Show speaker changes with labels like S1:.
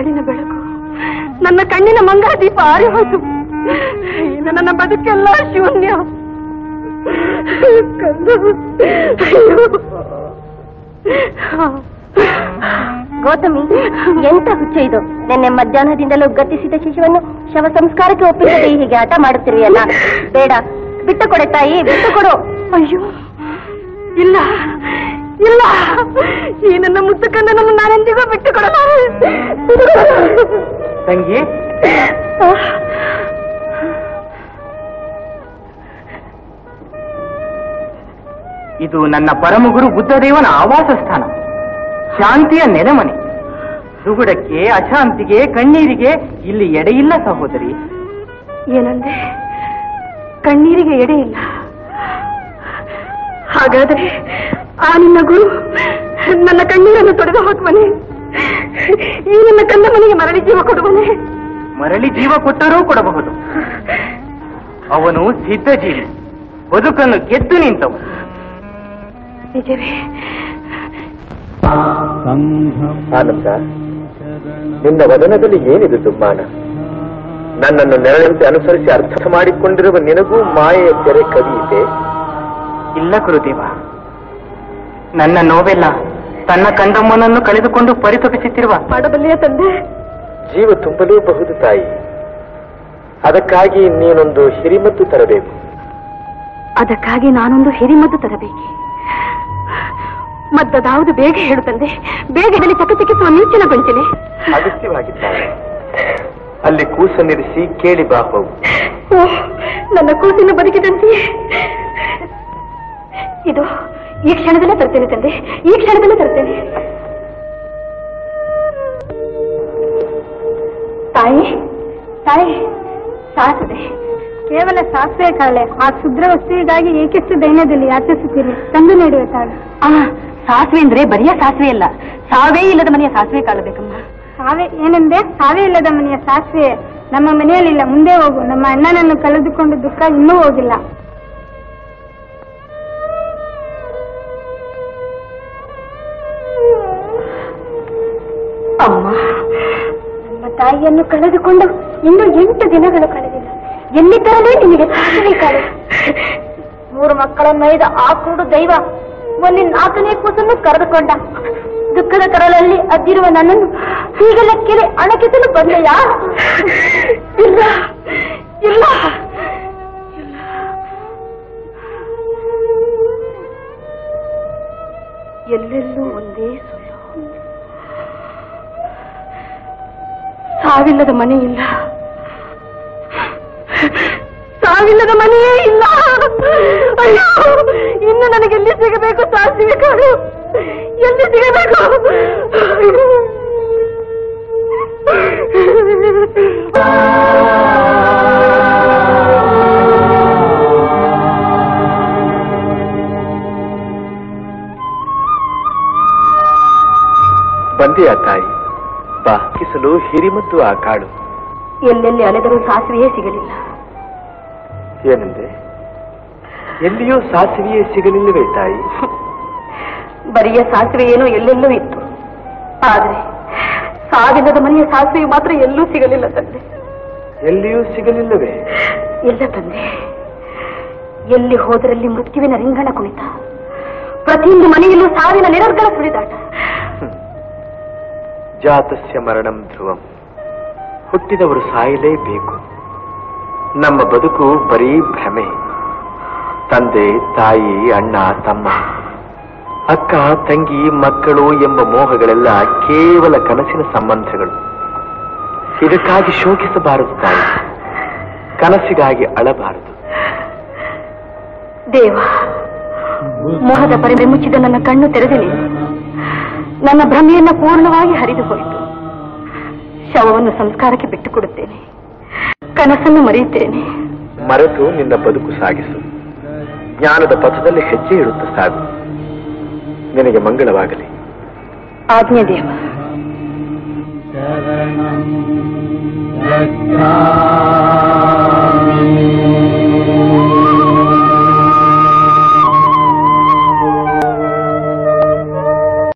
S1: ಬಾಳಿನ ಬೆಳಕು ನನ್ನ ಕಣ್ಣಿನ ಮಂಗಳ ದೀಪ ಆರಿ ಹೋಯ್ತು. ಇನ್ನು ನನ್ನ ಬದುಕೆಲ್ಲ ಶೂನ್ಯ.
S2: ಗೌತಮಿ, ಎಂತ ಹುಚ್ಚ ಇದು? ನಿನ್ನೆ ಮಧ್ಯಾಹ್ನದಿಂದಲೂ ಗತಿಸಿದ ಶಿಶುವನ್ನು ಶವ ಸಂಸ್ಕಾರಕ್ಕೆ ಒಪ್ಪಿಸದೆ ಹೀಗೆ ಆಟ ಮಾಡುತ್ತಿರುವೆಯಲ್ಲ. ಬೇಡ, ಬಿಟ್ಟು ಕೊಡೆ ತಾಯಿ, ಬಿಟ್ಟು ಕೊಡು.
S1: ಅಯ್ಯೋ ಇಲ್ಲ ಇಲ್ಲ, ಈ ನನ್ನ ಮುತ್ತುಕನ್ನನ್ನು ನಾನೆಂದಿಗೂ ಬಿಟ್ಟು ಕೊಡಲಾರೆ.
S3: ತಂಗಿ, ಇದು ನನ್ನ ಪರಮಗುರು ಬುದ್ಧದೇವನ ಆವಾಸ ಸ್ಥಾನ, ಶಾಂತಿಯ ನೆಲೆಮನೆ. ದುಗುಡಕ್ಕೆ, ಅಶಾಂತಿಗೆ, ಕಣ್ಣೀರಿಗೆ ಇಲ್ಲಿ ಎಡೆಯಿಲ್ಲ ಸಹೋದರಿ.
S1: ಏನಂದ್ರೆ ಕಣ್ಣೀರಿಗೆ ಎಡೆ ಇಲ್ಲ? ಹಾಗಾದರೆ ಆ ನಿನ್ನ ಗುರು ನನ್ನ ಕಣ್ಣೀರನ್ನು ತೊಡೆದು ಹಾಕುವನೆ. ಈ ನನ್ನ ಕಂದ ಮನೆಗೆ ಮರಳಿ ಜೀವ ಕೊಡುವನೆ.
S3: ಮರಳಿ ಜೀವ ಕೊಟ್ಟರೂ ಕೊಡಬಹುದು. ಅವನು ಸಿದ್ಧಜೀವಿ, ಬದುಕನ್ನು ಗೆದ್ದು ನಿಂತವನು.
S1: ನಿಜವೇ?
S4: ಆನಂದ, ನಿನ್ನ ವದನದಲ್ಲಿ ಏನಿದು ದುಮ್ಮಾನ? ನನ್ನನ್ನು ನೆರಳಂತೆ ಅನುಸರಿಸಿ ಅರ್ಥ ಮಾಡಿಕೊಂಡಿರುವ ನಿನಗೂ ಮಾಯೆಯ ತೆರೆ ಕವಿಯಿದೆ.
S3: ಇಲ್ಲ ಗುರುದೇವ, ನನ್ನ ನೋವೆಲ್ಲ ತನ್ನ ಕಂದಮ್ಮನನ್ನು ಕಳೆದುಕೊಂಡು ಪರಿತಪಿಸುತ್ತಿರುವ
S1: ಮಾಡಬಲ್ಲೆಯ ತಂದೆ.
S4: ಜೀವ ತುಂಬಲೂಬಹುದು ತಾಯಿ. ಅದಕ್ಕಾಗಿ ನೀನೊಂದು ಹಿರಿಮದ್ದು ತರಬೇಕು.
S1: ಅದಕ್ಕಾಗಿ ನಾನೊಂದು ಹಿರಿಮದ್ದು ತರಬೇಕೆ? ಮದ್ದದಾವುದು ಬೇಗ ಹೇಳು ತಂದೆ. ಬೇಗ ಇದರಲ್ಲಿ ಚಕಚಕಿಸುವ ಮಿಂಚಿನ ಗೊಂಚಲೆ
S4: ಅಗತ್ಯವಾಗಿದ್ದಾರೆ. ಅಲ್ಲಿ ಕೂಸನ್ನಿರಿಸಿ ಕೇಳಿ ಬಾ ಹೋಗು.
S1: ನನ್ನ ಕೂಸಿನ ಬದುಕಿದಂತೆ ಇದು ಈ ಕ್ಷಣದಲ್ಲೇ ತರ್ತೇನೆ ತಂದೆ, ಈ ಕ್ಷಣದಲ್ಲೇ ತರ್ತೇನೆ. ತಾಯಿ ತಾಯಿ, ಸಾಸಿವೆ.
S2: ಕೇವಲ ಸಾಸಿವೆ ಕಾಳೆ. ಆ ಕ್ಷುದ್ರ ವಸ್ತುವಿಗಾಗಿ ಏಕೆಷ್ಟು ದೈನ್ಯದಲ್ಲಿ ಯಾಚಿಸುತ್ತೀರಿ? ತಂದು ನೀಡುವೆ ತಾಳು.
S1: ಸಾಸಿವೆ ಅಂದ್ರೆ ಬರಿಯ ಸಾಸಿವೆ ಅಲ್ಲ, ಸಾವೇ ಇಲ್ಲದ ಮನೆಯ ಸಾಸಿವೆ ಕಾಳಬೇಕಮ್ಮ.
S2: ಸಾವೆ ಏನೆಂದೆ? ಸಾವೇ ಇಲ್ಲದ ಮನೆಯ ಸಾಸಿವೆ ನಮ್ಮ ಮನೆಯಲ್ಲಿಲ್ಲ. ಮುಂದೆ ಹೋಗು. ನಮ್ಮ ಅಣ್ಣನನ್ನು ಕಳೆದುಕೊಂಡು ದುಃಖ ಇನ್ನೂ ಹೋಗಿಲ್ಲ.
S1: ಅಮ್ಮ,
S2: ನಮ್ಮ ತಾಯಿಯನ್ನು ಕಳೆದುಕೊಂಡು ಇನ್ನೂ 8 ದಿನಗಳು ಕಳೆದಿಲ್ಲ. ಎಲ್ಲಿದ್ದರಲೇ ನಿಮಗೆ ಸಾಸಿವೆ ಕಾಳು. 3 ಮಕ್ಕಳನ್ನೈದ ಆ ಕುರುಡು ದೈವ ಮೊನ್ನೆ 4ನೇ ಕೂಸನ್ನು ಕರೆದುಕೊಂಡ. ದುಃಖದ ಕರಳಲ್ಲಿ ಅದ್ದಿರುವ ನನ್ನನ್ನು ಹೀಗೆಲ್ಲ ಕೆರೆ ಅಣಕಿಸಲು ಬಂದೆಯಾ?
S1: ಇಲ್ಲ ಇಲ್ಲ, ಎಲ್ಲೆಲ್ಲೂ ಒಂದೇ ಸುಳ್ಳು. ಸಾವಿಲ್ಲದ ಮನೆ ಇಲ್ಲ, ಸಾವಿಲ್ಲದ ಮನೆಯೇ ಇಲ್ಲ. ಅಯ್ಯೋ, ಇನ್ನು ನನಗೆಲ್ಲಿ ಸಿಗಬೇಕು ಸಾಸಿವೆ ಕಾಳು? ಎಲ್ಲಿ ಸಿಗಬೇಕು?
S4: ಬಂದೆಯಾ ತಾಯಿ? ಬಾ, ಕಿಸಲು ಹಿರಿಮದ್ದು ಆ ಕಾಳು.
S1: ಎಲ್ಲೆಲ್ಲಿ ಅಲೆದರೂ ಸಾಸಿವೆಯೇ ಸಿಗಲಿಲ್ಲ.
S4: ಏನಂದೆ? ಎಲ್ಲಿಯೂ ಸಾಸಿವೆಯೇ ಸಿಗಲಿಲ್ಲವೇ ತಾಯಿ?
S1: ಬರಿಯ ಸಾಸಿವೆ ಏನೋ ಎಲ್ಲೆಲ್ಲೂ ಇತ್ತು, ಆದ್ರೆ ಸಾವಿಲ್ಲದ ಮನೆಯ ಸಾಸಿವೆ ಮಾತ್ರ ಎಲ್ಲೂ ಸಿಗಲಿಲ್ಲ ತಂದೆ.
S4: ಎಲ್ಲಿಯೂ ಸಿಗಲಿಲ್ಲವೇ?
S1: ಇಲ್ಲ ತಂದೆ, ಎಲ್ಲಿ ಹೋದರಲ್ಲಿ ಮೃತ್ಯುವಿನ ರಿಂಗಣ ಕುಣಿತ, ಪ್ರತಿಯೊಂದು ಮನೆಯಲ್ಲೂ ಸಾವಿನ ನಿರರ್ಗಳ ಸುಳಿದಾಟ.
S4: ಜಾತಸ್ಯ ಮರಣಂ ಧ್ರುವಂ. ಹುಟ್ಟಿದವರು ಸಾಯಲೇಬೇಕು. ನಮ್ಮ ಬದುಕು ಬರೀ ಭ್ರಮೆ. ತಂದೆ, ತಾಯಿ, ಅಣ್ಣ, ತಮ್ಮ, ಅಕ್ಕ, ತಂಗಿ, ಮಕ್ಕಳು ಎಂಬ ಮೋಹಗಳೆಲ್ಲ ಕೇವಲ ಕನಸಿನ ಸಂಬಂಧಗಳು. ಇದಕ್ಕಾಗಿ ಶೋಕಿಸಬಾರದು ತಾಯಿ, ಕನಸಿಗಾಗಿ ಅಳಬಾರದು.
S1: ದೇವ, ಮೋಹದ ಪರಿಮೆ ಮುಚ್ಚಿದ ನನ್ನ ಕಣ್ಣು ತೆರೆದ ನೀನು ನನ್ನ ಭ್ರಮೆಯನ್ನ ಪೂರ್ಣವಾಗಿ ಹರಿದು ಹೋಯಿತು. ಶವವನ್ನು ಸಂಸ್ಕಾರಕ್ಕೆ ಬಿಟ್ಟು ಕೊಡುತ್ತೇನೆ, ಕನಸನ್ನು ಮರೆಯುತ್ತೇನೆ.
S4: ಮರೆತು ನಿನ್ನ ಬದುಕು ಸಾಗಿಸು. ಜ್ಞಾನದ ಪಥದಲ್ಲಿ ಹೆಜ್ಜೆ ಇಡುತ್ತ ಸಾಗು. ನಿನಗೆ ಮಂಗಳವಾಗಲಿ.
S1: ಆಜ್ಞೆ ದೇವ.